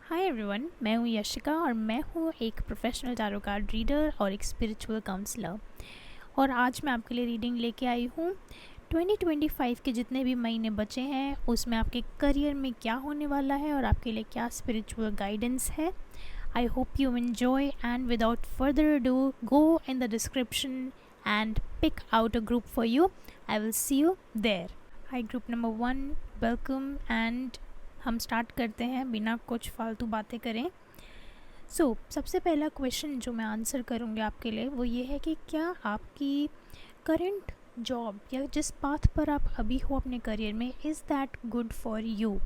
Hi everyone, मैं हूँ यशिका और मैं हूँ एक प्रोफेशनल टैरो कार्ड रीडर और एक स्पिरिचुअल काउंसलर। और आज मैं आपके लिए रीडिंग लेके आई हूँ 2025 के जितने भी महीने बचे हैं उसमें आपके करियर में क्या होने वाला है और आपके लिए क्या स्पिरिचुअल गाइडेंस है। I hope you enjoy and without further ado go in the description and pick out a group for you. I will see you there. Hi group number 1, welcome and हम start करते हैं बिना कुछ फालतू बातें करें। सबसे पहला क्वेश्चन जो मैं आंसर करूँगी आपके लिए वो ये है कि क्या आपकी करंट जॉब या जिस पाथ पर आप अभी हो अपने करियर में is that good for you,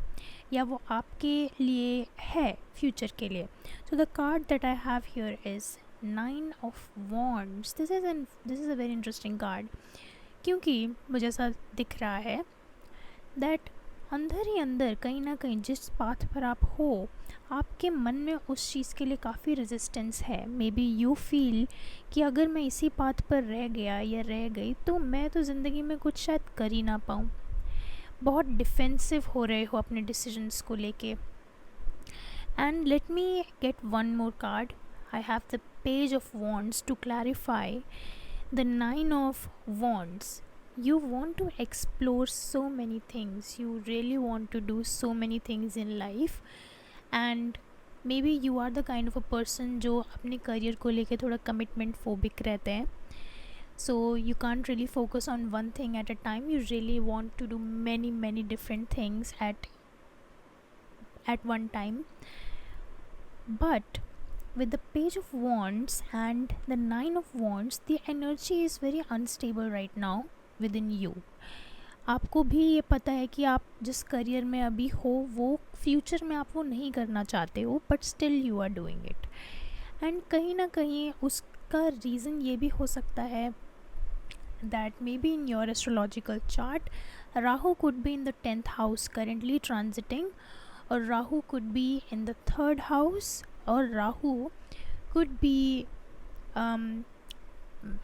या वो आपके लिए है फ्यूचर के लिए। So the card that I have here is 9 of wands. This is a very interesting card, क्योंकि मुझे ऐसा दिख रहा है दैट अंदर ही अंदर कहीं ना कहीं जिस पाथ पर आप हो आपके मन में उस चीज़ के लिए काफ़ी रेजिस्टेंस है। मे बी यू फील कि अगर मैं इसी पाथ पर रह गया या रह गई तो मैं तो ज़िंदगी में कुछ शायद कर ही ना पाऊँ। बहुत डिफेंसिव हो रहे हो अपने डिसीजंस को लेके। And let me get one more card. I have the page of wands to clarify the 9 of wands. You want to explore so many things, you really want to do so many things in life, and maybe you are the kind of a person जो अपने career को लेके थोड़ा commitment phobic रहते हैं. So you can't really focus on one thing at a time. You really want to do many different things at one time. But with the page of wands and the 9 of wands, the energy is very unstable right now within you. आपको भी ये पता है कि आप जिस career में अभी हो वो फ्यूचर में आप वो नहीं करना चाहते हो, but still you are doing it. And कहीं ना कहीं उसका रीज़न ये भी हो सकता है that may be in your astrological chart Rahu could be in the 10th house currently transiting, or Rahu could be in the 3rd house, or Rahu could be um,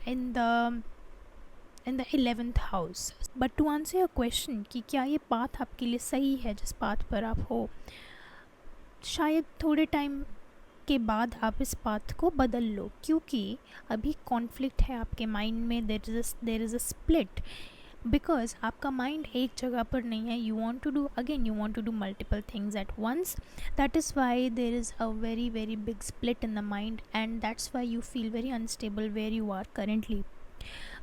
in the 11th house. But to answer your question कि क्या ये path आपके लिए सही है जिस path पर आप हो, शायद थोड़े टाइम के बाद आप इस पाथ को बदल लो, क्योंकि अभी कॉन्फ्लिक्ट है आपके माइंड में। There is a split because आपका माइंड एक जगह पर नहीं है। You want to do multiple things at once. That is why there is a very big split in the mind, and that's why you feel very unstable where you are currently.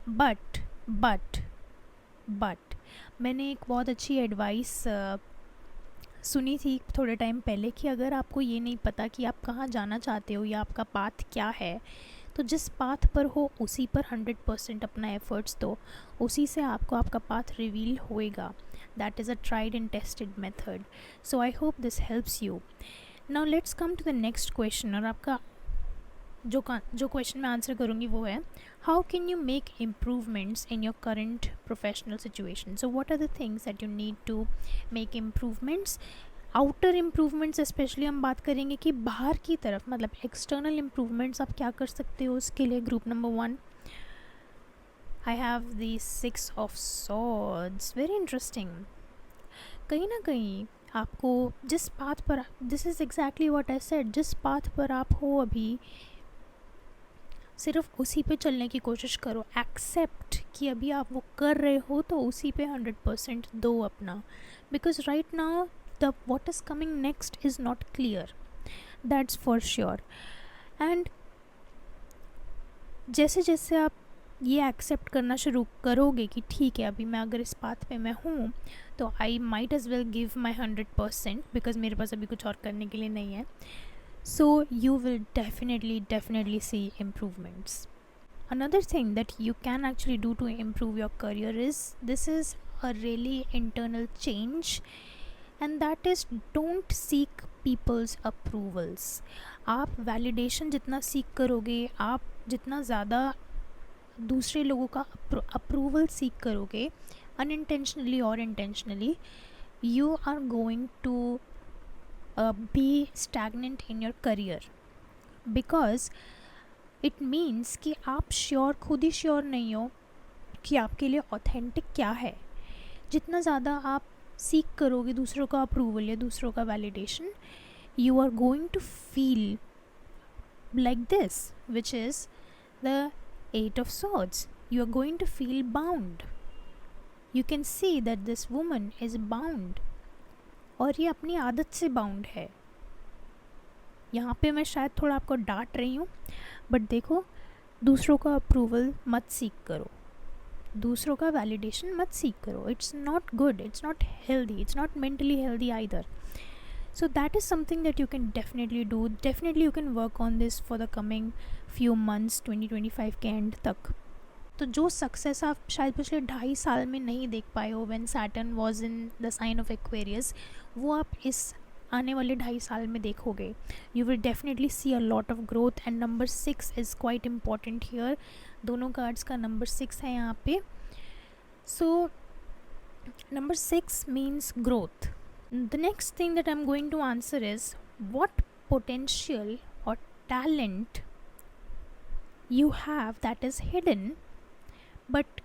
But मैंने एक बहुत अच्छी advice सुनी थी थोड़े time पहले कि अगर आपको ये नहीं पता कि आप कहाँ जाना चाहते हो या आपका पाथ क्या है, तो जिस पाथ पर हो उसी पर 100% अपना एफर्ट्स दो, उसी से आपको आपका पाथ रिवील होएगा. That is a tried and tested method. So I hope this helps you. Now let's come to the next question. और आपका जो क्वेश्चन मैं आंसर करूँगी वो है, how can you make improvements in your current professional situation. So what are the things that you need to make improvements. Outer improvements specially हम बात करेंगे कि बाहर की तरफ, मतलब एक्सटर्नल इम्प्रूवमेंट्स आप क्या कर सकते हो उसके लिए. Group number 1, I have the 6 of swords. Very interesting. कहीं ना कहीं आपको जिस पाथ पर, this is exactly what I said, जिस पाथ पर आप हो अभी सिर्फ उसी पे चलने की कोशिश करो. एक्सेप्ट कि अभी आप वो कर रहे हो तो उसी पे 100% दो अपना, because right now the what is coming next is not clear, that's for sure. and जैसे जैसे आप ये एक्सेप्ट करना शुरू करोगे कि ठीक है अभी मैं अगर इस पाथ पे मैं हूँ तो I might as well give my 100% because मेरे पास अभी कुछ और करने के लिए नहीं है. So you will definitely see improvements. Another thing that you can actually do to improve your career is, this is a really internal change, and that is don't seek people's approvals. आप validation जितना सीख करोगे, आप जितना ज़्यादा दूसरे लोगों का अप्रूवल सीख करोगे अनइंटेंशनली और intentionally, you are going to be stagnant in your career. Because it means कि आप खुद ही श्योर नहीं हो कि आपके लिए ऑथेंटिक क्या है. जितना ज़्यादा आप सीख करोगे दूसरों का अप्रूवल या दूसरों का validation, you are going to feel like this, which is the Eight of Swords. You are going to feel bound. You can see that this woman is bound, और ये अपनी आदत से बाउंड है. यहाँ पे मैं शायद थोड़ा आपको डांट रही हूँ, बट देखो, दूसरों का अप्रूवल मत सीख करो, दूसरों का वैलिडेशन मत सीख करो. It's not good, it's not healthy, it's not mentally healthy either. So that is something that you can definitely do. Definitely you can work on this for the coming few months, 2025 के and तक. तो जो success आप शायद पिछले 2.5 साल में नहीं देख पाए हो when Saturn was in the sign of Aquarius, वो आप इस आने वाले 2.5 साल में देखोगे. You will definitely see a lot of growth. And number 6 is quite important here. दोनों कार्ड्स का नंबर 6 है यहाँ पे. So number 6 means growth. The next thing that I'm going to answer is what potential or talent you have that is hidden but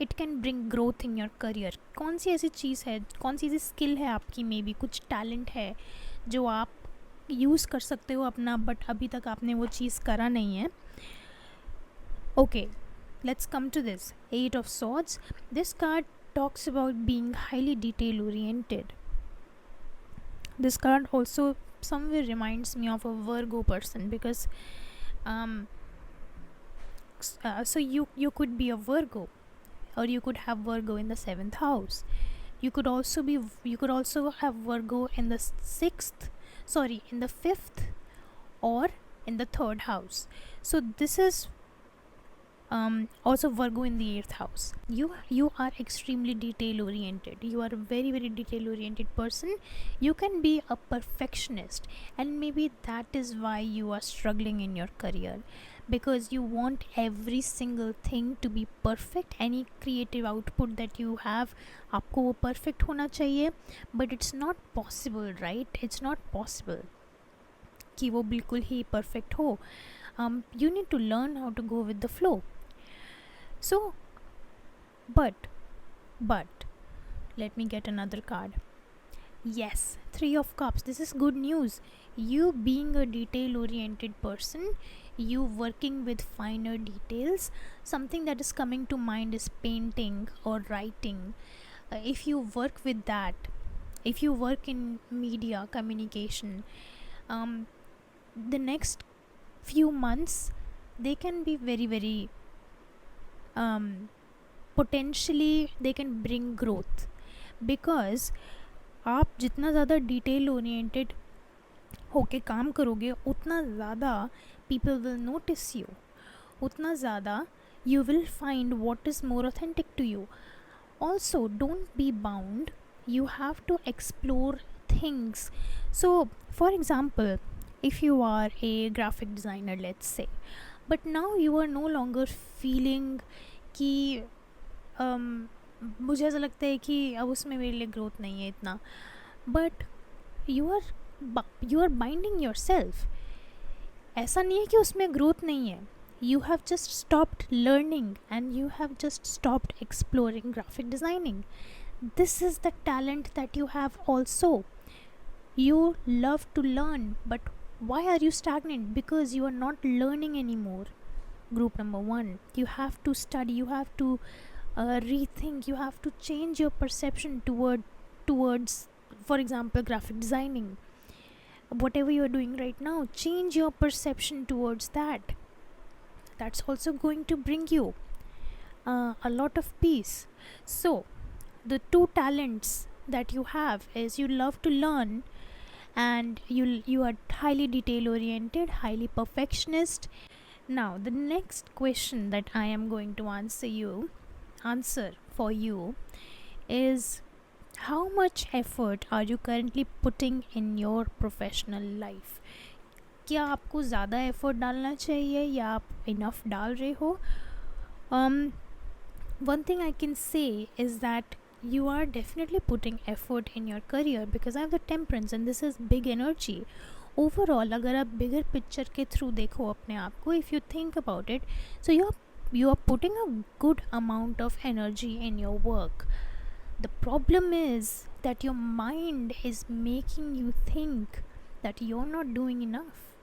it can bring growth in your career. कौन सी ऐसी चीज़ है, कौन सी ऐसी skill है आपकी, may be कुछ talent है जो आप यूज़ कर सकते हो अपना, बट अभी तक आपने वो चीज़ करा नहीं है. Okay, let's come to this. Eight of Swords. This card talks about being highly detail oriented. This card also somewhere reminds me of a Virgo person because so you could be a Virgo, or you could have Virgo in the 7th house. You could also have Virgo in the 5th or in the 3rd house. So this is also Virgo in the 8th house. You are extremely detail oriented. You are a very, very detail oriented person. You can be a perfectionist, and maybe that is why you are struggling in your career, because you want every single thing to be perfect. Any creative output that you have, आपको वो perfect होना चाहिए, but it's not possible, right? It's not possible कि वो बिल्कुल ही perfect हो. You need to learn how to go with the flow. So, but let me get another card. Yes, 3 of Cups. This is good news. You being a detail oriented person, you working with finer details, something that is coming to mind is painting or writing. If you work with that, if you work in media communication, the next few months they can be very, very potentially they can bring growth, because आप जितना ज़्यादा detail oriented होके काम करोगे उतना ज़्यादा people will notice you, उतना ज़्यादा you will find what is more authentic to you. Also, don't be bound. You have to explore things. So for example, if you are a graphic designer, let's say, but now you are no longer feeling कि मुझे ऐसा लगता है कि अब उसमें मेरे लिए ग्रोथ नहीं है इतना, but you are binding yourself. ऐसा नहीं है कि उसमें ग्रोथ नहीं है. You have just stopped learning and you have just stopped exploring graphic designing. This is the talent that you have also. You love to learn, but why are you stagnant? Because you are not learning anymore. Group number 1, you have to study, you have to rethink, you have to change your perception towards, for example, graphic designing. Whatever you are doing right now, change your perception towards that. That's also going to bring you a lot of peace. So the 2 talents that you have is you love to learn, and you are highly detail oriented, highly perfectionist. Now the next question that I am going to answer for you is, how much effort are you currently putting in your professional life? क्या आपको ज़्यादा effort डालना चाहिए या आप enough डाल रहे हो? One thing I can say is that you are definitely putting effort in your career, because I have the temperance and this is big energy. Overall, अगर आप bigger picture के through देखो अपने आप को, if you think about it, so you are putting a good amount of energy in your work. The problem is that your mind is making you think that you're not doing enough.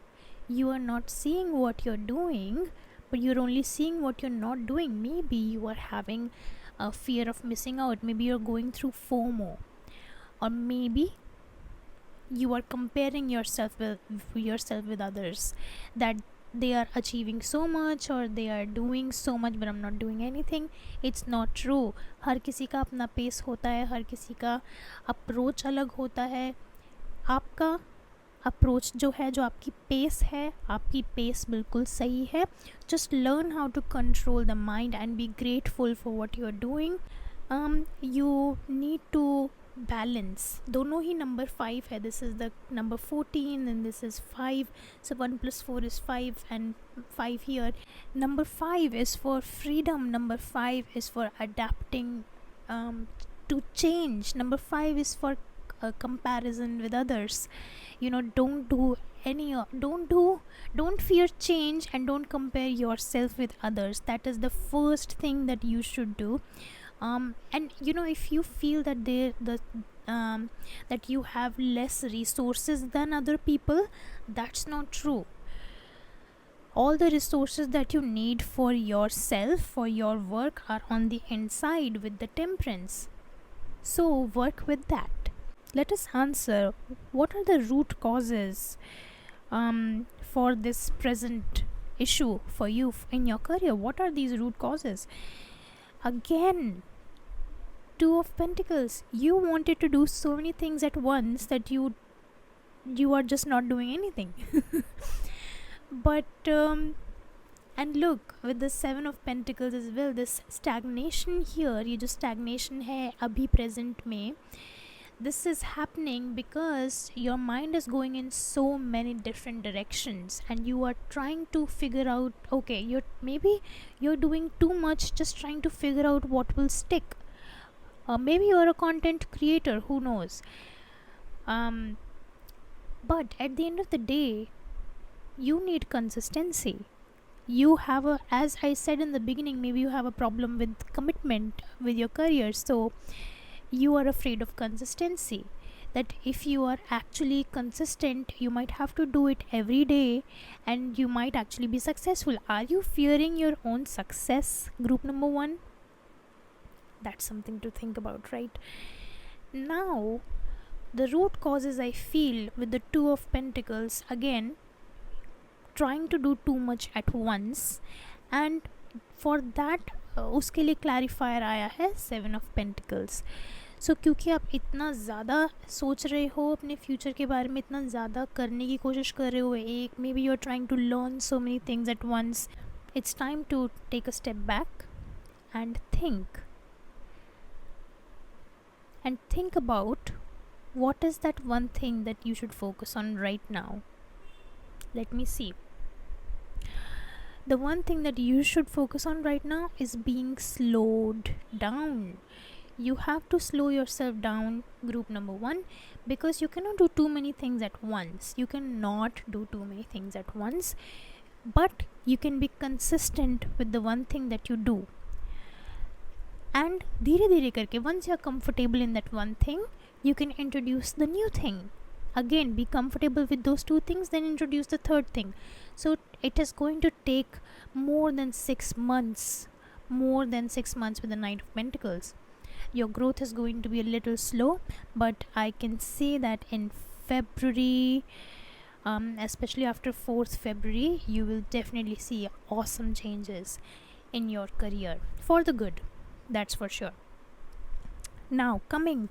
You are not seeing what you're doing, but you're only seeing what you're not doing. Maybe you are having a fear of missing out. Maybe you're going through FOMO, or maybe you are comparing yourself with others, that they are achieving so much or they are doing so much but I'm not doing anything. It's not true. हर किसी का अपना pace होता है, हर किसी का approach अलग होता है. आपका अप्रोच जो है, जो आपकी पेस है, आपकी पेस बिल्कुल सही है. Just learn how to control the mind and be grateful for what you are doing. You need to balance. दोनों ही नंबर 5 है. This is the number 14 and this is 5. So 1 plus 4 is 5 and 5 here. Number 5 is for freedom. Number 5 is for adapting to change. Number 5 is for comparison with others. Don't fear change and don't compare yourself with others. That is the first thing that you should do. And if you feel that that you have less resources than other people, that's not true. All the resources that you need for yourself, for your work, are on the inside with the temperance. So work with that. Let us answer, what are the root causes for this present issue for you in your career? What are these root causes? Again, 2 of Pentacles. You wanted to do so many things at once that you are just not doing anything. But and look, with the 7 of Pentacles as well, this stagnation here, ये जो stagnation है अभी present में, this is happening because your mind is going in so many different directions and you are trying to figure out, okay, you're doing too much, just trying to figure out what will stick. Maybe you're a content creator, who knows. But at the end of the day, you need consistency. You have as I said in the beginning, maybe you have a problem with commitment with your career, so you are afraid of consistency. That if you are actually consistent, you might have to do it every day and you might actually be successful. Are you fearing your own success, group number 1? That's something to think about, right? Now, the root causes I feel with the 2 of Pentacles, again, trying to do too much at once, and for that उसके लिए clarifier आया है 7 of Pentacles. So क्योंकि आप इतना ज़्यादा सोच रहे हो अपने फ्यूचर के बारे में, इतना ज़्यादा करने की कोशिश कर रहे हो, maybe you're trying to learn so many things at once, it's time to take a step back and think about what is that one thing that you should focus on right now. Let me see. The one thing that you should focus on right now is being slowed down. You have to slow yourself down, group number 1, because you cannot do too many things at once. You cannot do too many things at once, but you can be consistent with the one thing that you do. And धीरे धीरे करके, once you are comfortable in that one thing, you can introduce the new thing. Again, be comfortable with those 2 things, then introduce the third thing. So it is going to take more than 6 months with the Knight of Pentacles. Your growth is going to be a little slow, but I can say that in February, especially after 4th February, you will definitely see awesome changes in your career for the good. That's for sure. Now, coming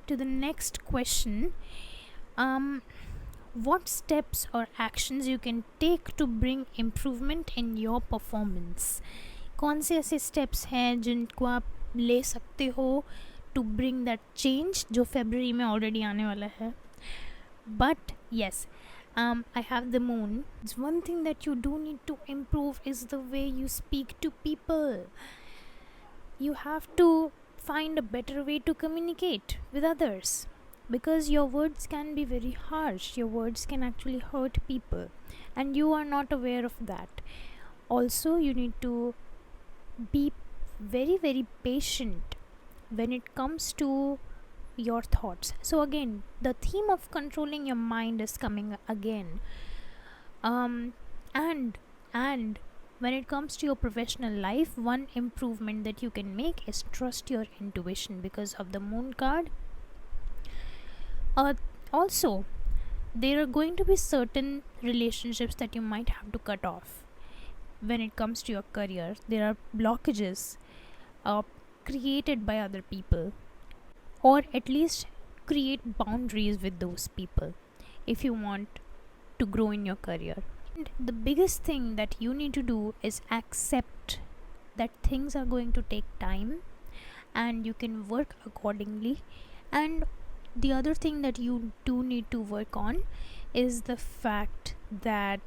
to the next question, what steps or actions you can take to bring improvement in your performance? कौन से ऐसे steps हैं जिनको आप ले सकते हो to bring that change जो February में already आने वाला है? But yes, I have the moon. One thing that you do need to improve is the way you speak to people. You have to find a better way to communicate with others, because your words can be very harsh. Your words can actually hurt people and you are not aware of that. Also, you need to be very, very patient when it comes to your thoughts. So again, the theme of controlling your mind is coming again. um and when it comes to your professional life, one improvement that you can make is trust your intuition because of the moon card. Also, there are going to be certain relationships that you might have to cut off. When it comes to your career, there are blockages uh, created by other people, or at least create boundaries with those people if you want to grow in your career. And the biggest thing that you need to do is accept that things are going to take time and you can work accordingly. And the other thing that you do need to work on is the fact that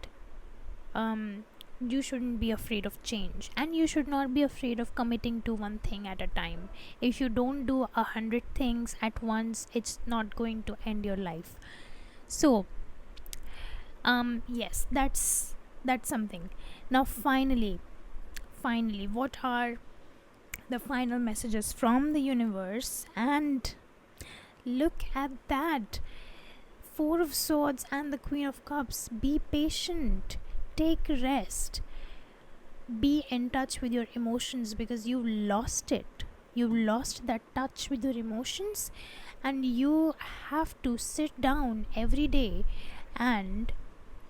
you shouldn't be afraid of change, and you should not be afraid of committing to one thing at a time. If you don't do 100 things at once, it's not going to end your life. So yes, that's something. Now finally, what are the final messages from the universe? And look at that, Four of Swords and the Queen of Cups. Be patient, take rest, be in touch with your emotions because you lost it. You lost that touch with your emotions, and you have to sit down every day and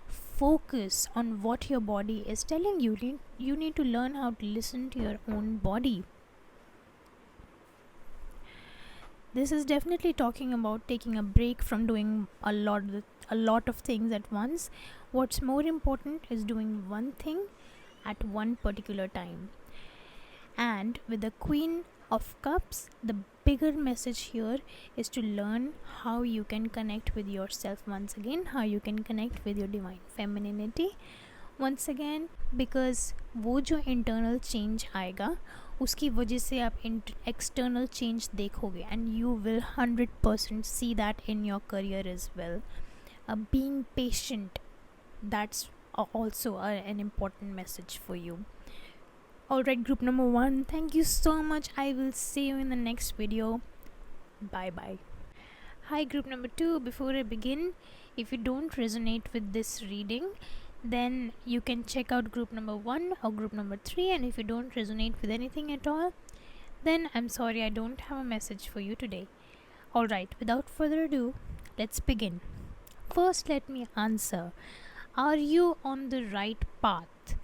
focus on what your body is telling you. You need to learn how to listen to your own body. This is definitely talking about taking a break from doing a lot of things at once. What's more important is doing one thing at one particular time. And with the Queen of Cups, the bigger message here is to learn how you can connect with yourself once again, how you can connect with your divine femininity once again, because वो जो internal change आएगा उसकी वजह से आप external change देखोगे, and you will 100% see that in your career as well. Being patient, that's also an important message for you. Alright, group number 1, thank you so much. I will see you in the next video. Bye bye. Hi, group number 2. Before I begin, if you don't resonate with this reading, then you can check out group number 1 or group number 3. And if you don't resonate with anything at all, then I'm sorry, I don't have a message for you today. Alright, without further ado, let's begin. First, let me answer. Are you on the right path?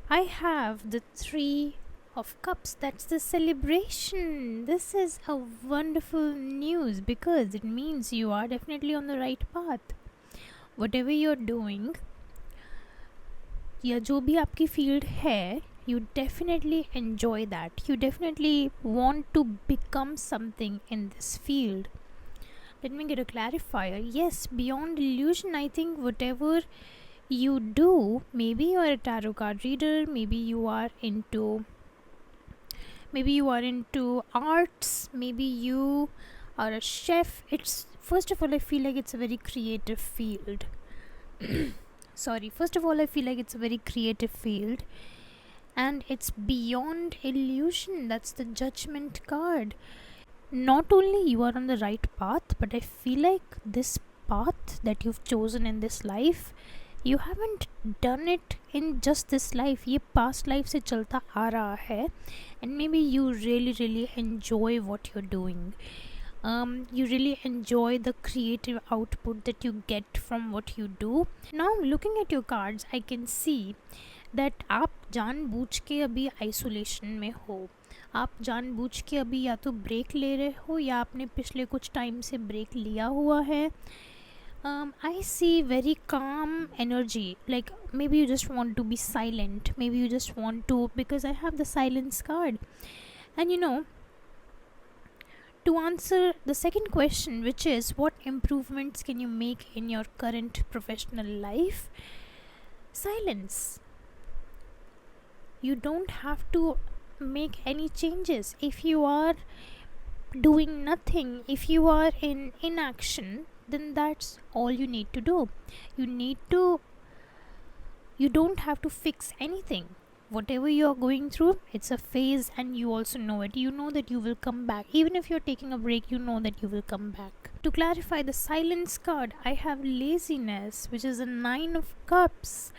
I have the 3 of Cups. That's the celebration. This is a wonderful news because it means you are definitely on the right path. Whatever you're doing, या जो भी आपकी field है, you definitely enjoy that. You definitely want to become something in this field. Let me get a clarifier. Yes, beyond illusion, I think whatever you do, maybe you are a tarot card reader, maybe you are into arts, maybe you are a chef. It's, first of all, I feel like it's a very creative field. First of all, I feel like it's a very creative field, and it's beyond illusion. That's the Judgment card. Not only you are on the right path, but I feel like this path that you've chosen in this life, you haven't done it in just this life. ये past life से चलता आ रहा है, and maybe you really enjoy what you're doing. You really enjoy the creative output that you get from what you do. Now, looking at your cards, I can see that आप जानबूझ के अभी isolation में हो. आप जानबूझ के अभी या तो ब्रेक ले रहे हो या आपने पिछले कुछ टाइम से ब्रेक लिया हुआ है. I see very calm energy, like maybe you just want to be silent, maybe you just want to, because I have the silence card. And you know, to answer the second question, which is what improvements can you make in your current professional life? Silence. You don't have to make any changes. If you are doing nothing, if you are in inaction, then that's all you need to do. You don't have to fix anything. whatever you are going through, it's a phase, and you also know it. You know that you will come back. Even if you're taking a break, you know that you will come back. To clarify the silence card, I have laziness, which is a 9 of cups.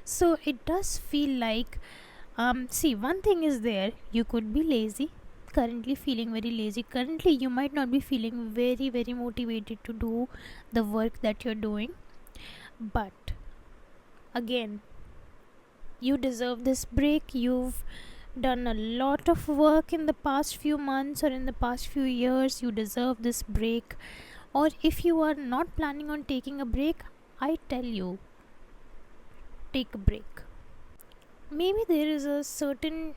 So it does feel like, see, one thing is there, you could be lazy, currently feeling very lazy. Currently you might not be feeling very motivated to do the work that you're doing, but again, you deserve this break. You've done a lot of work in the past few months or in the past few years. You deserve this break. Or if you are not planning on taking a break, I tell you, take a break. Maybe there is a certain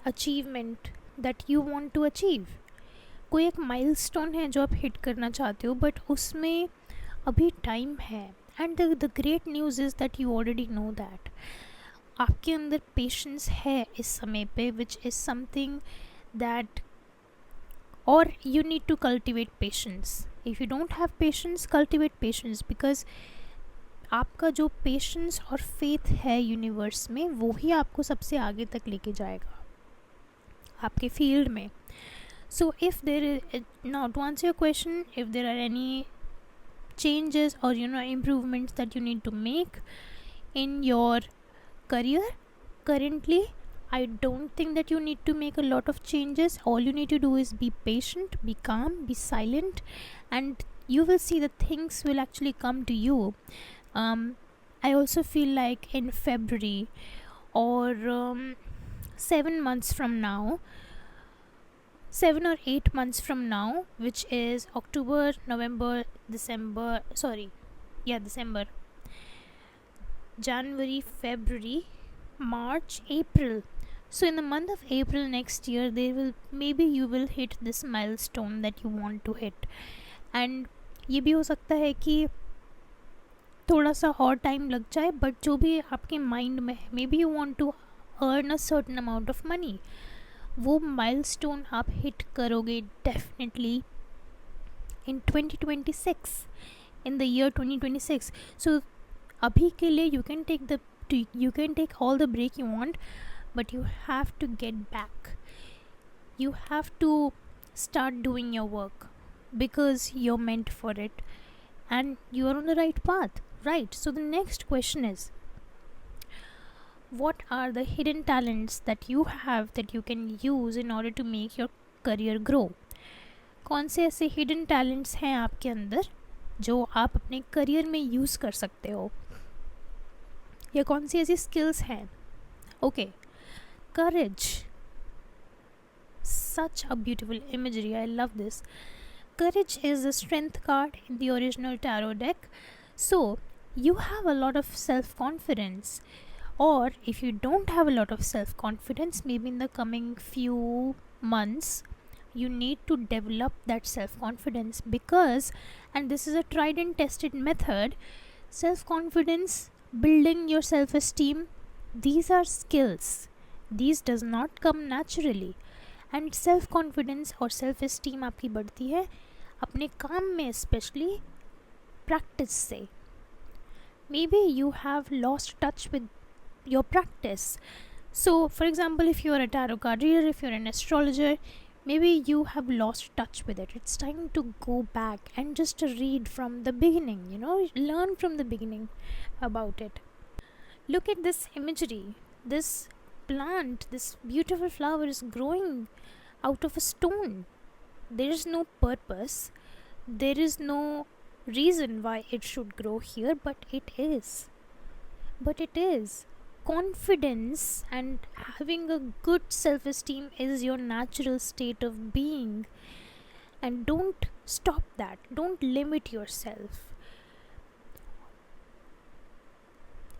achievement that you want to achieve. कोई एक milestone है जो आप hit करना चाहते हो, but उसमें अभी टाइम है. And the great news is that you already know that आपके अंदर पेशेंस है इस समय पे, विच इज़ समथिंग दैट, और you need to cultivate patience. If you don't have patience, cultivate patience, because आपका जो पेशेंस और फेथ है यूनिवर्स में, वो ही आपको सबसे आगे तक लेके जाएगा आपके फील्ड में. So if there is, now to answer your question, if there are any changes or improvements that you need to make in your career, currently I don't think that you need to make a lot of changes. All you need to do is be patient, be calm, be silent, and you will see that things will actually come to you. I also feel like in February or 7 months from now, 7 or 8 months from now, which is October, November, December, December, January, February, March, April. So in the month of April next year, maybe you will hit this milestone that you want to hit. And ये भी हो सकता है कि थोड़ा सा और time लग जाए, बट जो भी आपके माइंड में है, maybe you want to earn a certain amount of money, वो माइलस्टोन आप हिट करोगे definitely in 2026, in the year 2026. So अभी के लिए you can take all the break you want, but you have to get back. You have to start doing your work because you're meant for it and you are on the right path, right? So the next question is, what are the hidden talents that you have that you can use in order to make your career grow? कौन से ऐसे hidden talents हैं आपके अंदर जो आप अपने career में यूज़ कर सकते हो, या कौन सी ऐसी स्किल्स हैं? Okay, courage, such a beautiful imagery, I love this. Courage is the strength card in the original tarot deck. So you have a lot of self-confidence, or if you don't have a lot of self-confidence, maybe in the coming few months you need to develop that self-confidence, because, and this is a tried and tested method, self-confidence, building your self-esteem, these are skills. These does not come naturally. And self-confidence और self-esteem आपकी बढ़ती है अपने काम में, especially practice से. Maybe you have lost touch with your practice. So for example, if you are a tarot card reader, if you're an astrologer, maybe you have lost touch with it. It's time to go back and just read from the beginning, learn from the beginning about it. Look at this imagery. This plant, this beautiful flower is growing out of a stone. There is no purpose, there is no reason why it should grow here, but it is. Confidence and having a good self-esteem is your natural state of being, and don't stop that. Don't limit yourself.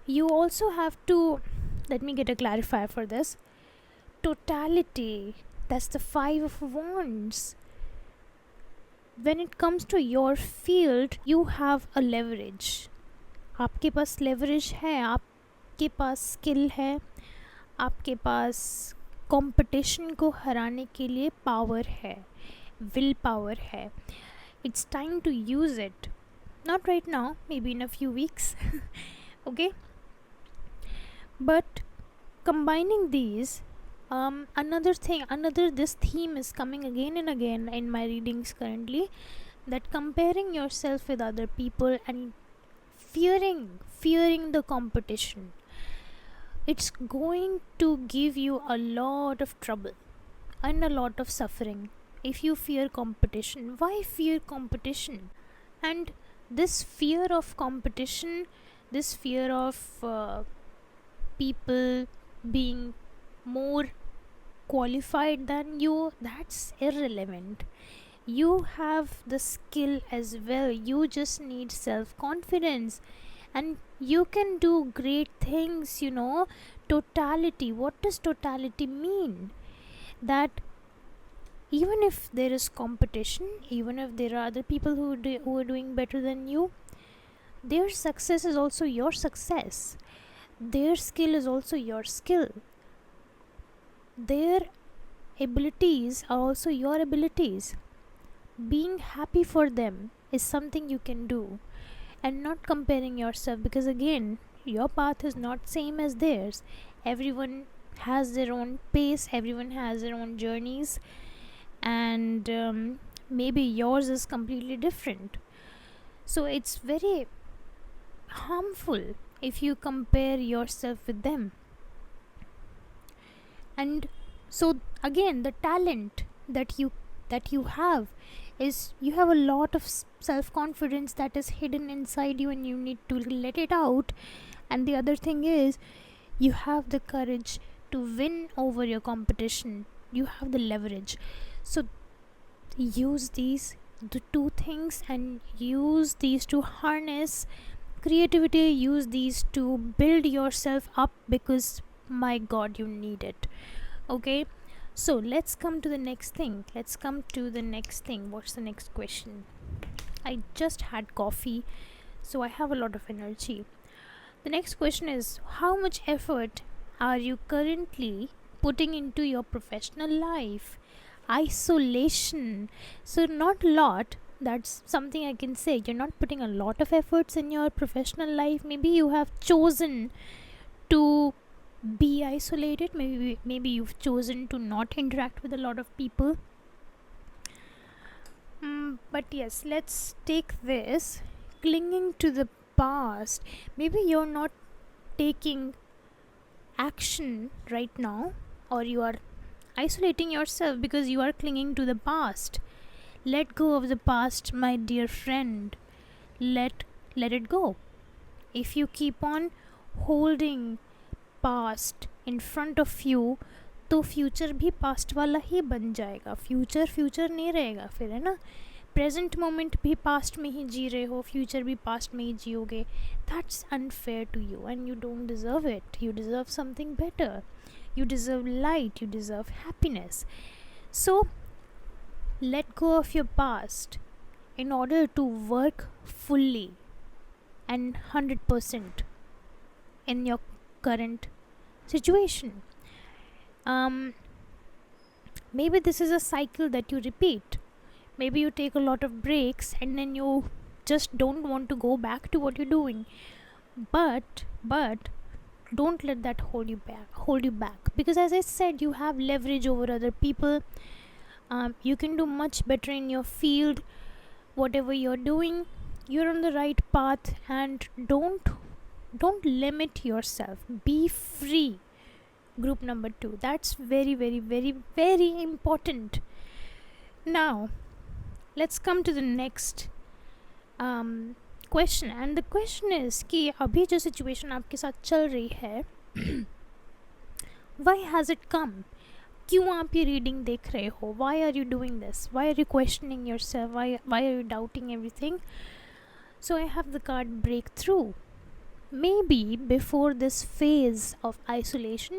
You also have to, let me get a clarifier for this, totality, that's the 5 of Wands. When it comes to your field, you have a leverage. आपके पास leverage है, आपके पास skill है, आपके पास competition को हराने के लिए power है, will power है. It's time to use it. Not right now, maybe in a few weeks. Okay? But combining these, another this theme is coming again and again in my readings currently, that comparing yourself with other people and fearing the competition, it's going to give you a lot of trouble and a lot of suffering. If you fear competition, why fear competition? And this fear of competition, this fear of people being more qualified than you, that's irrelevant. You have the skill as well, you just need self confidence, and you can do great things, totality. What does totality mean? That even if there is competition, even if there are other people who are doing better than you, their success is also your success, their skill is also your skill, their abilities are also your abilities. Being happy for them is something you can do, and not comparing yourself, because again, your path is not same as theirs. Everyone has their own pace, everyone has their own journeys, and maybe yours is completely different. So it's very harmful if you compare yourself with them. And so again, the talent that you have is, you have a lot of self confidence that is hidden inside you, and you need to let it out. And the other thing is, you have the courage to win over your competition, you have the leverage. So use these, the two things, and use these to harness creativity, use these to build yourself up, because my god, you need it. Okay, so let's come to the next thing. What's the next question? I just had coffee, so I have a lot of energy. The next question is, how much effort are you currently putting into your professional life? Isolation. So, not a lot. That's something I can say. You're not putting a lot of efforts in your professional life. Maybe you have chosen to be isolated. Maybe you've chosen to not interact with a lot of people. But yes, let's take this. Clinging to the past. Maybe you're not taking action right now, or you are isolating yourself because you are clinging to the past. Let go of the past, my dear friend. Let it go. If you keep on holding past in front of you, तो future भी past वाला ही बन जाएगा. Future नहीं रहेगा फिर, है ना. प्रेजेंट मोमेंट भी पास्ट में ही जी रहे हो, फ्यूचर भी पास्ट में ही जियोगे. That's unfair to you, and you don't deserve it. You deserve something better. You deserve light, you deserve happiness. So, let go of your past in order to work fully and 100% in your current situation. Maybe this is a cycle that you repeat. Maybe you take a lot of breaks and then you just don't want to go back to what you're doing. But don't let that hold you back, because as I said, you have leverage over other people. You can do much better in your field. Whatever you're doing, you're on the right path, and don't limit yourself. Be free. Group number 2, that's very very very very important. Now let's come to the next question. And the question is कि अभी जो situation आपके साथ चल रही है, Y has it come? क्यों आप ये रीडिंग देख रहे हो? Why are you doing this? Why are you questioning yourself? Why are you doubting everything? So I have the card breakthrough. Maybe before this phase of isolation,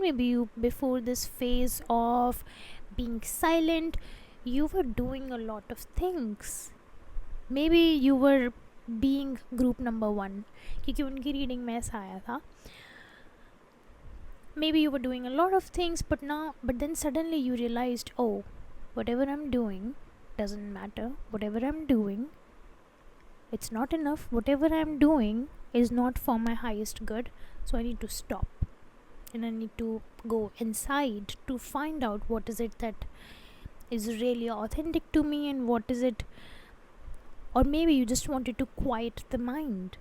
before this phase of being silent, you were doing a lot of things. Maybe you were being group number 1, क्योंकि उनकी reading में ऐसा आया था. Maybe you were doing a lot of things, but then suddenly you realized, oh, whatever I'm doing doesn't matter. Whatever I'm doing, it's not enough. Whatever I'm doing is not for my highest good, so I need to stop. and I need to go inside to find out what is it that is really authentic to me, and what is it. Or maybe you just wanted to quiet the mind,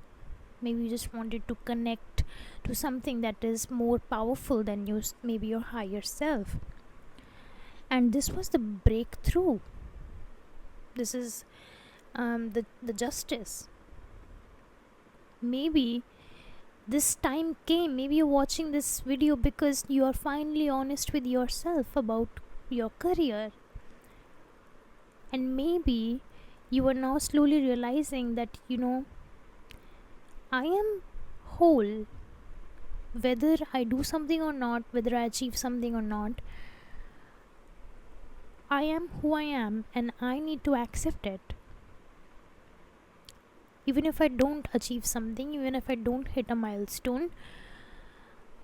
maybe you just wanted to connect to something that is more powerful than you, maybe your higher self. And this was the breakthrough. This is the justice. Maybe this time came, maybe you're watching this video because you are finally honest with yourself about your career, and maybe you are now slowly realizing that, I am whole. Whether I do something or not, whether I achieve something or not, I am who I am, and I need to accept it. Even if I don't achieve something, even if I don't hit a milestone,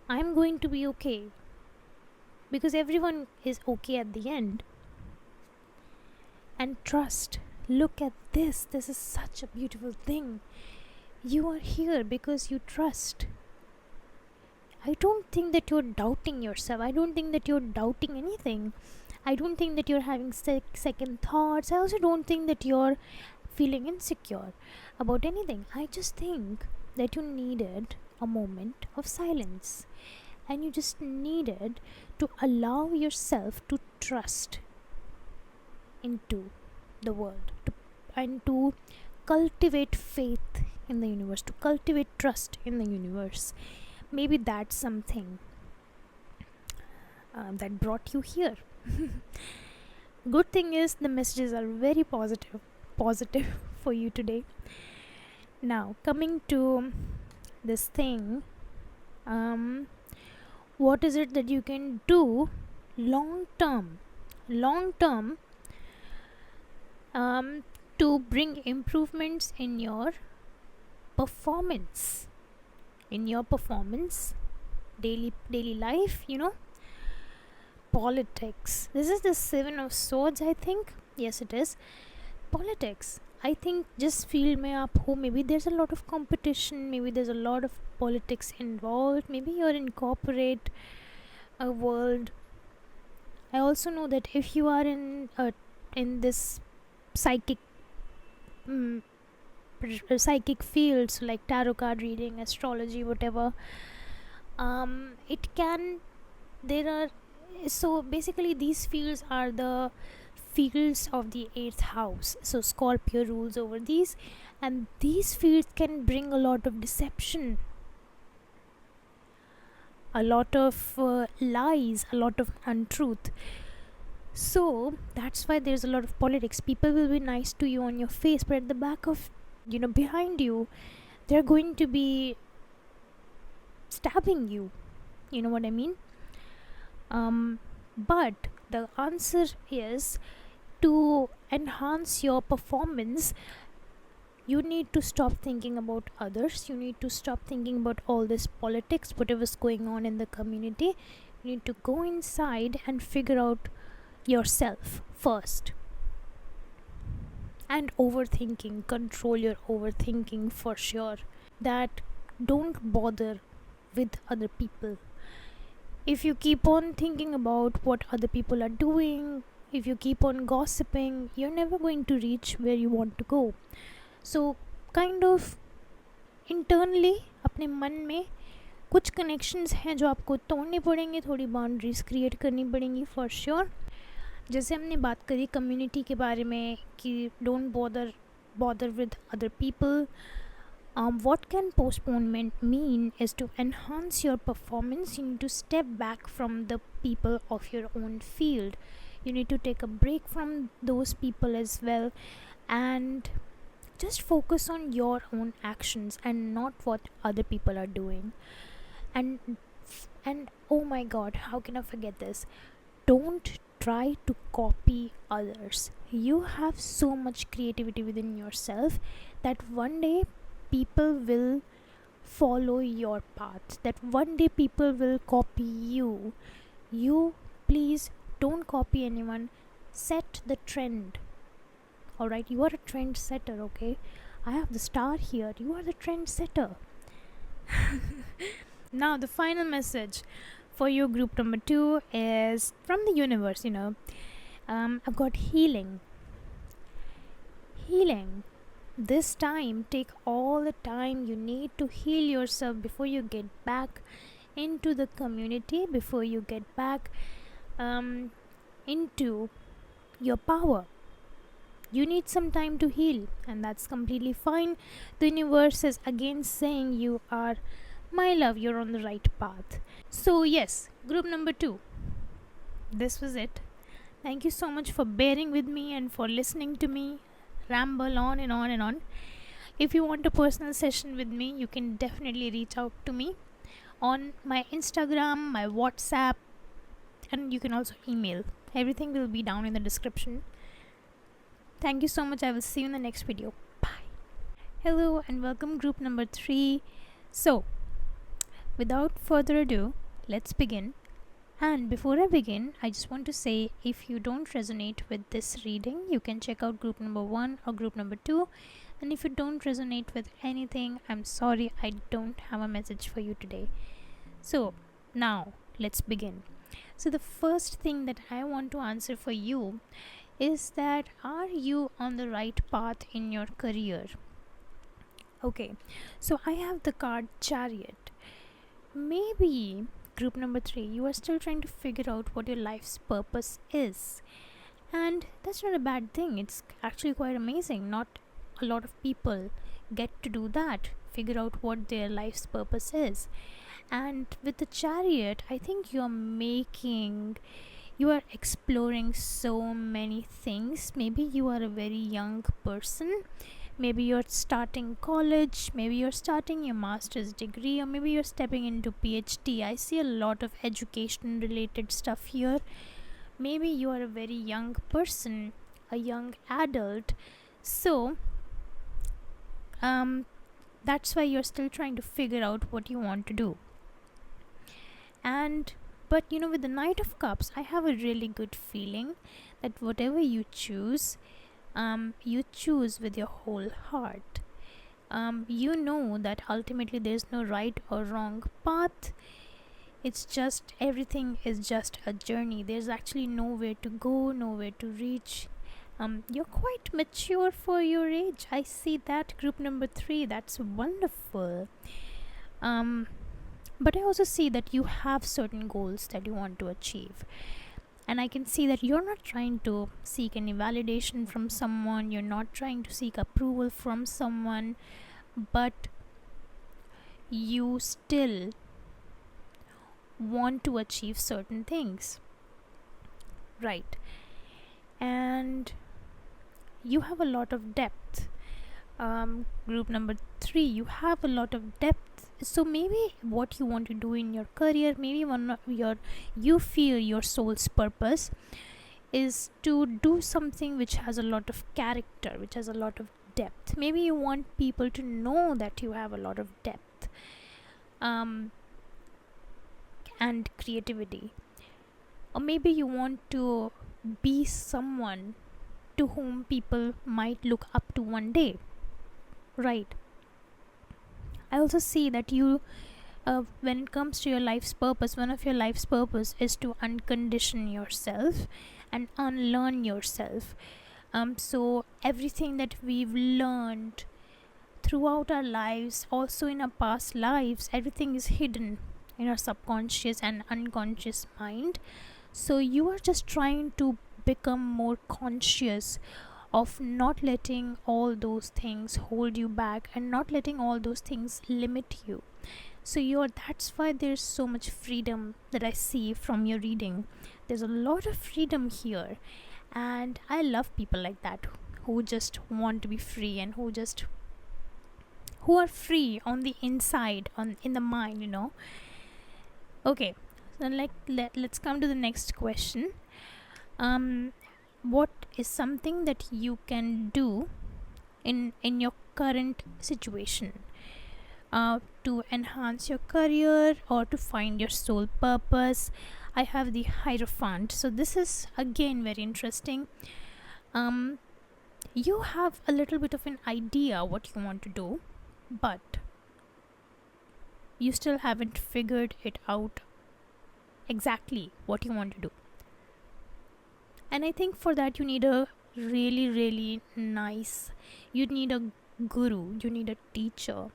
I'm going to be okay, because everyone is okay at the end. And trust. Look at this. This is such a beautiful thing. You are here because you trust. I don't think that you're doubting yourself. I don't think that you're doubting anything. I don't think that you're having second thoughts. I also don't think that you're feeling insecure about anything. I just think that you needed a moment of silence, and you just needed to allow yourself to trust into the world, and to cultivate faith in the universe, to cultivate trust in the universe. Maybe that's something that brought you here. Good thing is the messages are very positive for you today. Now coming to this thing, what is it that you can do long term to bring improvements in your performance, daily life, politics. This is the 7 of Swords, I think. Yes, it is. Politics. I think just field mein aap ho, maybe there's a lot of competition, maybe there's a lot of politics involved, maybe you're in corporate world. I also know that if you are in this psychic psychic fields like tarot card reading, astrology, whatever, it can there are so basically these fields are the fields of the 8th house. So Scorpio rules over these, and these fields can bring a lot of deception, a lot of lies, a lot of untruth. So that's why there's a lot of politics. People will be nice to you on your face, but at the back of, behind you, they're going to be stabbing you. You know what I mean? But the answer is, to enhance your performance, you need to stop thinking about others. You need to stop thinking about all this politics, whatever's going on in the community. You need to go inside and figure out yourself first. And overthinking, control your overthinking for sure. That don't bother with other people. If you keep on thinking about what other people are doing, if you keep on gossiping, you're never going to reach where you want to go. So kind of internally अपने मन में कुछ connections हैं जो आपको तोड़ने पड़ेंगे, थोड़ी बाउंड्रीज क्रिएट करनी पड़ेंगी फॉर श्योर. जैसे हमने बात करी कम्युनिटी के बारे में कि don't bother with other people. What can postponement mean is to enhance your performance. You need to step back from the people of your own field. You need to take a break from those people as well, and just focus on your own actions and not what other people are doing. And oh my god, how can I forget this? Don't try to copy others. You have so much creativity within yourself that one day people will follow your path, that one day people will copy you. You please don't copy anyone. Set the trend. Alright, you are a trend setter, okay? I have the star here. You are the trend setter. Now the final message for your group number 2 is from the universe. I've got healing. This time, take all the time you need to heal yourself before you get back into the community, before you get back into your power. You need some time to heal, and that's completely fine. The universe is again saying you are, my love, you're on the right path. So yes, group number 2, this was it. Thank you so much for bearing with me and for listening to me ramble on and on and on. If you want a personal session with me, you can definitely reach out to me on my Instagram, my WhatsApp, and you can also email. Everything will be down in the description. Thank you so much. I will see you in the next video. Bye. Hello and welcome group number 3. So, without further ado, let's begin. And before I begin, I just want to say, if you don't resonate with this reading, you can check out group number 1 or group number 2. And if you don't resonate with anything, I'm sorry, I don't have a message for you today. So now let's begin. So the first thing that I want to answer for you is that, are you on the right path in your career? Okay, so I have the card Chariot. Maybe group number 3, you are still trying to figure out what your life's purpose is, and that's not a bad thing. It's actually quite amazing. Not a lot of people get to do that, figure out what their life's purpose is. And with the Chariot, I think you are exploring so many things. Maybe you are a very young person. Maybe you're starting college, maybe you're starting your master's degree, or maybe you're stepping into PhD. I see a lot of education related stuff here. Maybe you are a very young person, a young adult. So that's why you're still trying to figure out what you want to do. But with the Knight of Cups, I have a really good feeling that whatever you choose with your whole heart. You know that ultimately there's no right or wrong path. It's just, everything is just a journey. There's actually nowhere to go, nowhere to reach. You're quite mature for your age. I see that, group number 3. That's wonderful. But I also see that you have certain goals that you want to achieve. And I can see that you're not trying to seek any validation from someone, you're not trying to seek approval from someone, but you still want to achieve certain things. Right. And you have a lot of depth. Group number 3, you have a lot of depth. So maybe what you want to do in your career, maybe you feel your soul's purpose is to do something which has a lot of character, which has a lot of depth. Maybe you want people to know that you have a lot of depth and creativity. Or maybe you want to be someone to whom people might look up to one day. Right. I also see that you, when it comes to your life's purpose, one of your life's purpose is to uncondition yourself and unlearn yourself. So everything that we've learned throughout our lives, also in our past lives, everything is hidden in our subconscious and unconscious mind. So you are just trying to become more conscious of not letting all those things hold you back and not letting all those things limit you. So that's why there's so much freedom that I see from your reading. There's a lot of freedom here, and I love people like that, who just want to be free and who are free on the inside, in the mind. Okay, so let's come to the next question. What is something that you can do in your current situation to enhance your career or to find your soul purpose? I have the Hierophant. So this is again very interesting. You have a little bit of an idea what you want to do, but you still haven't figured it out exactly what you want to do. And I think for that you need a really, really nice, you need a guru, you need a teacher.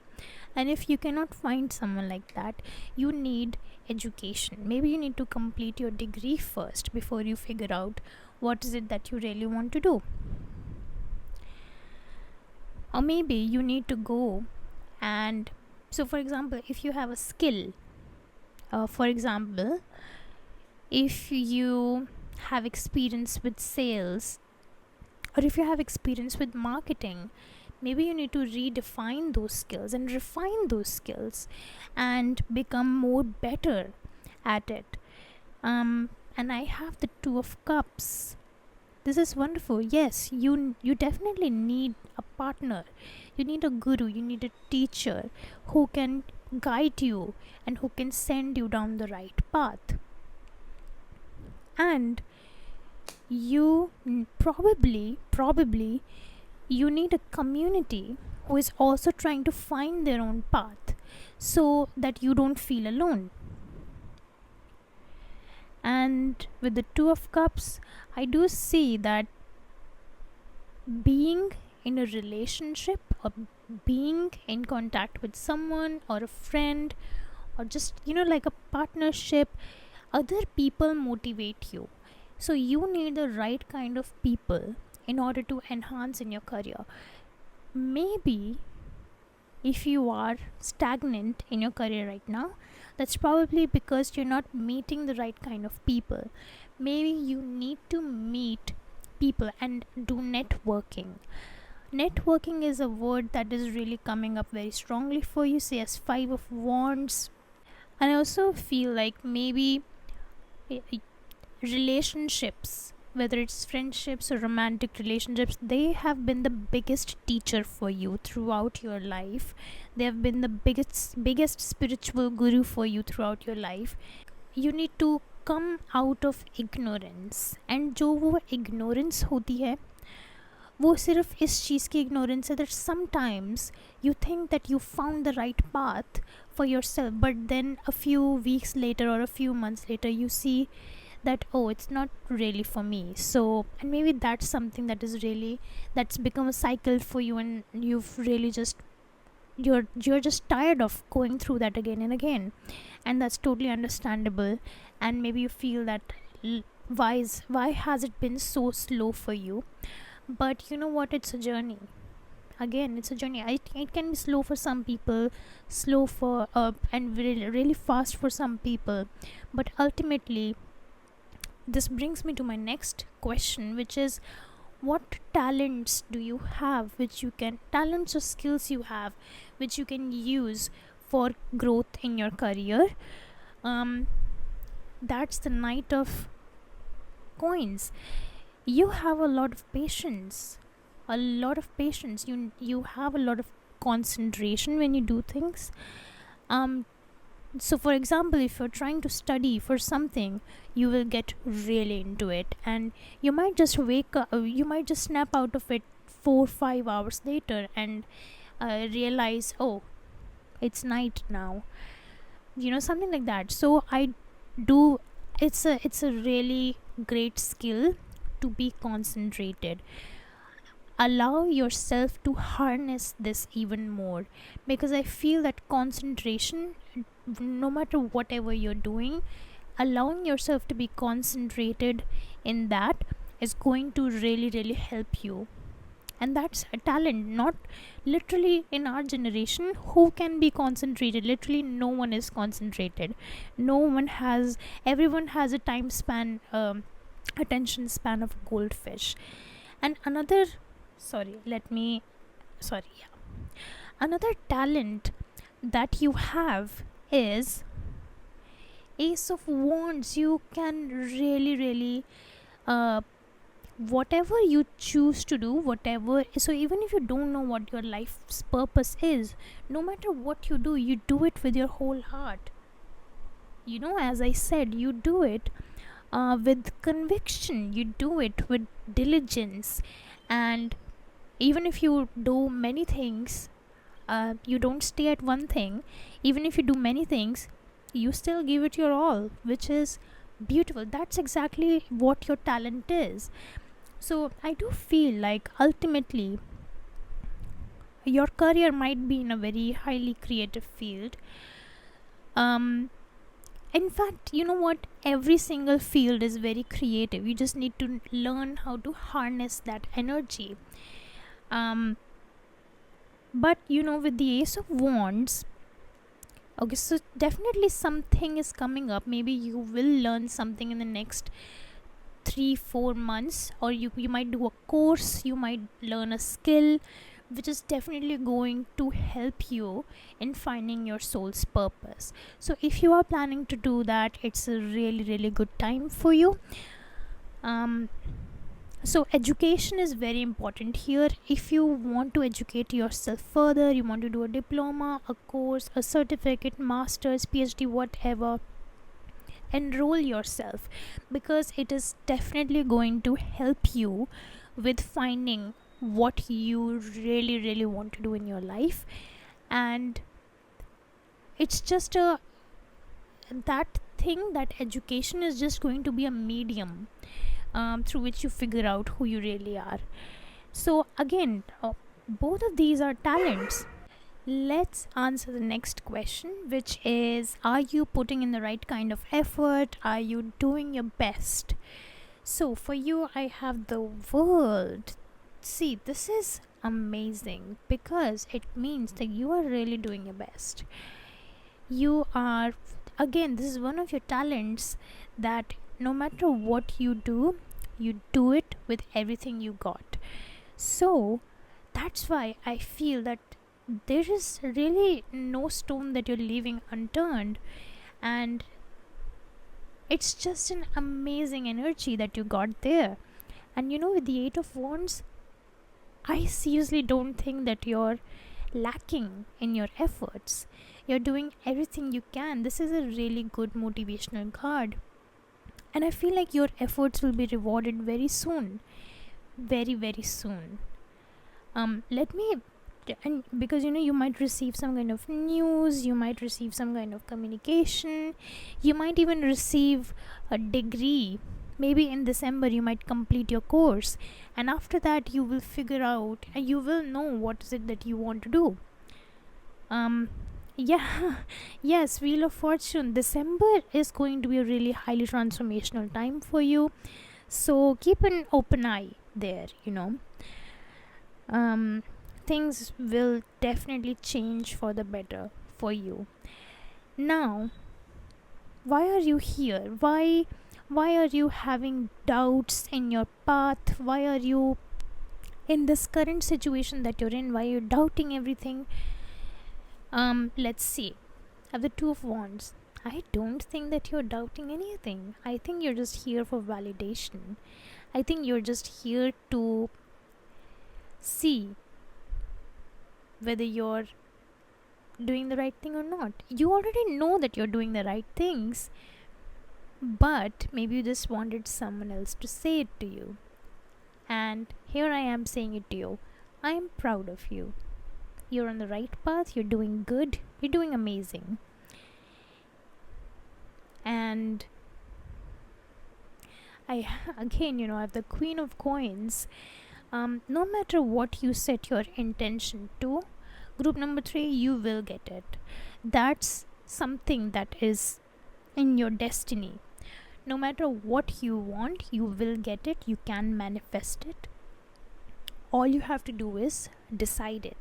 And if you cannot find someone like that, you need education. Maybe you need to complete your degree first before you figure out what is it that you really want to do. Or maybe you need to go and, so for example, if you have a skill, for example, if you have experience with sales, or if you have experience with marketing, maybe you need to redefine those skills and refine those skills and become more better at it. And I have the Two of Cups. This is wonderful. Yes, you definitely need a partner. You need a guru, you need a teacher who can guide you and who can send you down the right path. And you probably you need a community who is also trying to find their own path, so that you don't feel alone. And with the Two of Cups, I do see that being in a relationship, or being in contact with someone or a friend, or just like a partnership, other people motivate you. So you need the right kind of people in order to enhance in your career. Maybe if you are stagnant in your career right now, that's probably because you're not meeting the right kind of people. Maybe you need to meet people and do networking. Networking is a word that is really coming up very strongly for you. See, as Five of Wands. And I also feel like maybe relationships, whether it's friendships or romantic relationships, they have been the biggest teacher for you throughout your life. They have been the biggest spiritual guru for you throughout your life. You need to come out of ignorance. And जो वो ignorance होती है, वो सिर्फ इस चीज़ की ignorance है that sometimes you think that you found the right path for yourself, but then a few weeks later or a few months later you see that, oh, it's not really for me. So, and maybe that's something that is really, that's become a cycle for you, and you've really just, you're just tired of going through that again and again. And that's totally understandable. And maybe you feel that why has it been so slow for you? But you know what, it's a journey. Again, it's a journey. It can be slow for some people, slow for and really, really fast for some people. But ultimately, this brings me to my next question, which is, what talents do you have which you can, talents or skills you have which you can use for growth in your career? That's the Knight of Coins. You have a lot of patience, you have a lot of concentration when you do things. So for example, if you're trying to study for something, you will get really into it, and you might just wake up, you might just snap out of it 4-5 hours later and realize, oh, it's night now, something like that. So I do, it's a really great skill to be concentrated. Allow yourself to harness this even more, because I feel that concentration, no matter whatever you're doing, allowing yourself to be concentrated in that is going to really, really help you. And that's a talent. Not literally in our generation, who can be concentrated? Literally no one is concentrated. Everyone has a time span, attention span of a goldfish. And another another talent that you have is Ace of Wands. You can really, really whatever you choose to do, whatever, so even if you don't know what your life's purpose is, no matter what you do it with your whole heart. As I said, you do it with conviction, you do it with diligence. And even if you do many things You don't stay at one thing. Even if you do many things, you still give it your all, which is beautiful. That's exactly what your talent is. So I do feel like ultimately your career might be in a very highly creative field. um in fact, you know what, every single field is very creative. You just need to learn how to harness that energy. um but with the Ace of Wands, okay, so definitely something is coming up. Maybe you will learn something in the next 3-4 months, or you might do a course, you might learn a skill which is definitely going to help you in finding your soul's purpose. So if you are planning to do that, it's a really really good time for you. um so education is very important here. If you want to educate yourself further, you want to do a diploma, a course, a certificate, masters, PhD, whatever, enroll yourself, because it is definitely going to help you with finding what you really really want to do in your life. And it's just a that thing, that education is just going to be a medium through which you figure out who you really are. So again, both of these are talents. Let's answer the next question, which is, are you putting in the right kind of effort? Are you doing your best? So for you, I have the world. See, this is amazing because it means that you are really doing your best. You are, again, this is one of your talents, that no matter what you do it with everything you got. So that's why I feel that there is really no stone that you're leaving unturned, and it's just an amazing energy that you got there. And with the Eight of Wands, I seriously don't think that you're lacking in your efforts. You're doing everything you can. This is a really good motivational card, and I feel like your efforts will be rewarded very soon, very very soon. Let me, and because you might receive some kind of news, you might receive some kind of communication, you might even receive a degree. Maybe in December you might complete your course, and after that you will figure out and you will know what is it that you want to do. Yeah. Yes, Wheel of Fortune, December is going to be a really highly transformational time for you, so keep an open eye there. um things will definitely change for the better for you. Now, why are you here? Why are you having doubts in your path? Why are you in this current situation that you're in? Why are you doubting everything? Let's see. I have the Two of Wands. I don't think that you're doubting anything. I think you're just here for validation. I think you're just here to see whether you're doing the right thing or not. You already know that you're doing the right things, but maybe you just wanted someone else to say it to you. And here I am saying it to you. I am proud of you. You're on the right path, you're doing good, you're doing amazing. And I again, I have the Queen of Coins. No matter what you set your intention to, group number 3, you will get it. That's something that is in your destiny. No matter what you want, you will get it. You can manifest it. All you have to do is decide it.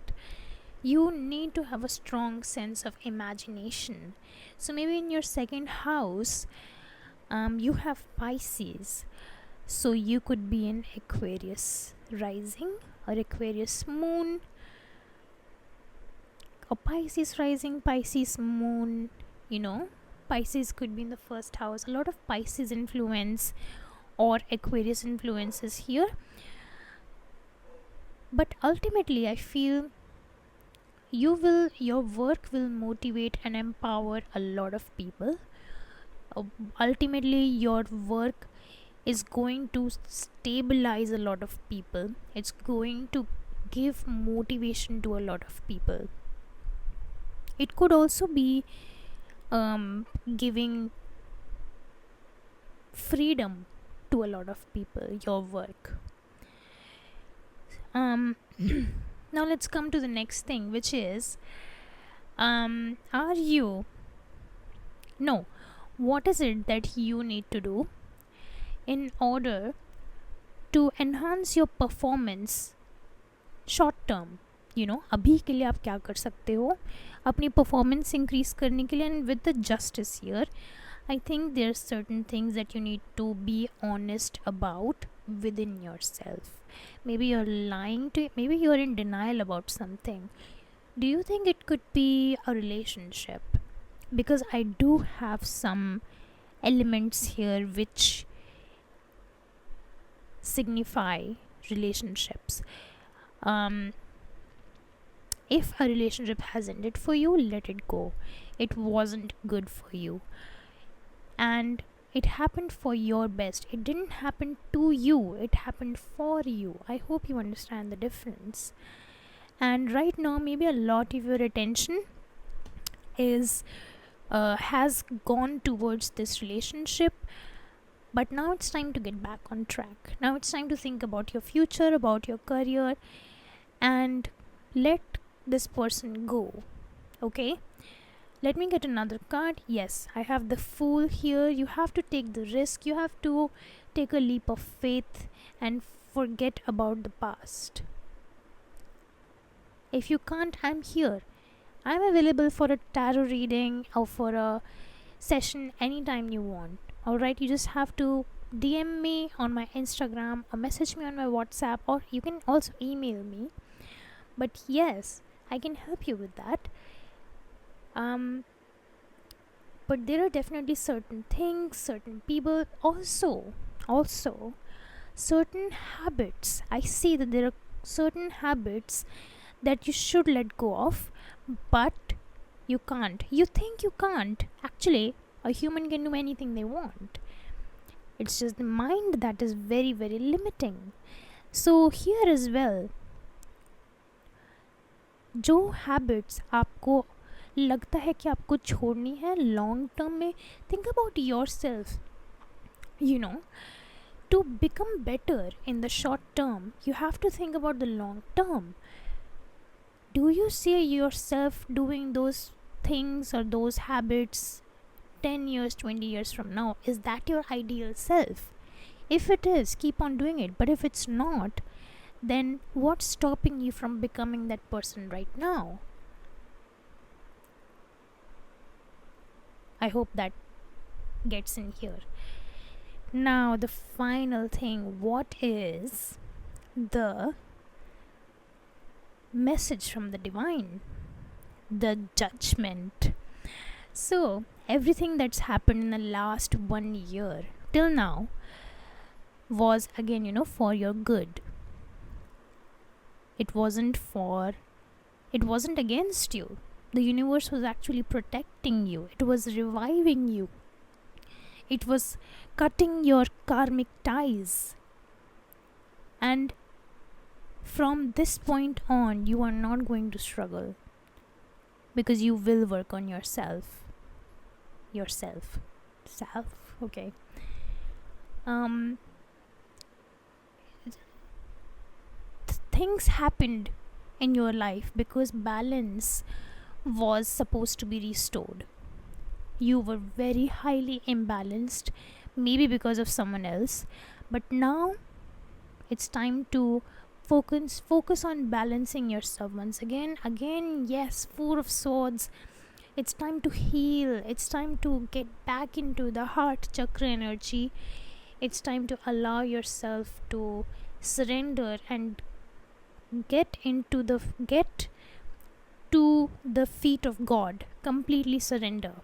You need to have a strong sense of imagination. So maybe in your second house, you have Pisces. So you could be in Aquarius rising or Aquarius moon, or Pisces rising, Pisces moon. Pisces could be in the first house. A lot of Pisces influence or Aquarius influences here. But ultimately, I feel your work will motivate and empower a lot of people. Ultimately, your work is going to stabilize a lot of people. It's going to give motivation to a lot of people. It could also be giving freedom to a lot of people, your work. Now let's come to the next thing, which is what is it that you need to do in order to enhance your performance short term? अभी के लिए आप क्या कर सकते हो अपनी performance increase करने के लिए? And with the justice here, I think there are certain things that you need to be honest about within yourself. Maybe you're lying to, maybe you're in denial about something. Do you think it could be a relationship? Because I do have some elements here which signify relationships. If a relationship has ended for you, let it go. It wasn't good for you. And it happened for your best. It didn't happen to you, it happened for you. I hope you understand the difference. And right now, maybe a lot of your attention is has gone towards this relationship, but now it's time to get back on track. Now it's time to think about your future, about your career, and let this person go. Okay, let me get another card. Yes, I have the Fool here. You have to take the risk. You have to take a leap of faith and forget about the past. If you can't, I'm here. I'm available for a tarot reading or for a session anytime you want. Alright, you just have to DM me on my Instagram or message me on my WhatsApp, or you can also email me. But yes, I can help you with that. But there are definitely certain things, certain people, also certain habits. I see that there are certain habits that you should let go of, but you can't. You think you can't. Actually, a human can do anything they want. It's just the mind that is very, very limiting. So here as well, जो habits आपको लगता है कि आपको छोड़नी है long term में, think about your self. To become better in the short term, you have to think about the long term. Do you see yourself doing those things or those habits 10 years, 20 years from now? Is that your ideal self? If it is, keep on doing it. But if it's not, then what's stopping you from becoming that person right now? I hope that gets in here. Now, the final thing, what is the message from the divine? The judgment. So, everything that's happened in the last 1 year till now was again, for your good. It wasn't against you. The universe was actually protecting you. It was reviving you. It was cutting your karmic ties. And from this point on, you are not going to struggle, because you will work on yourself. Okay. Things happened in your life because balance was supposed to be restored. You were very highly imbalanced, maybe because of someone else, but now it's time to focus on balancing yourself once again. Yes, Four of Swords. It's time to heal. It's time to get back into the heart chakra energy. It's time to allow yourself to surrender and get to the feet of God. Completely surrender.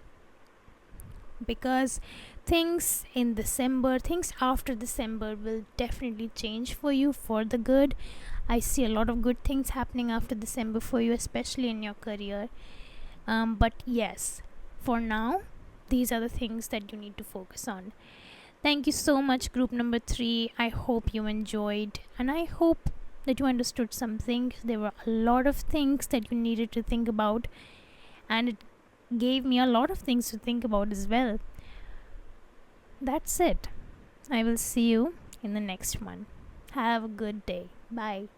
Because things after December will definitely change for you for the good. I see a lot of good things happening after December for you, especially in your career. But yes, for now, these are the things that you need to focus on. Thank you so much, group number 3. I hope you enjoyed, and I hope that you understood something. There were a lot of things that you needed to think about, and it gave me a lot of things to think about as well. That's it. I will see you in the next one. Have a good day. Bye.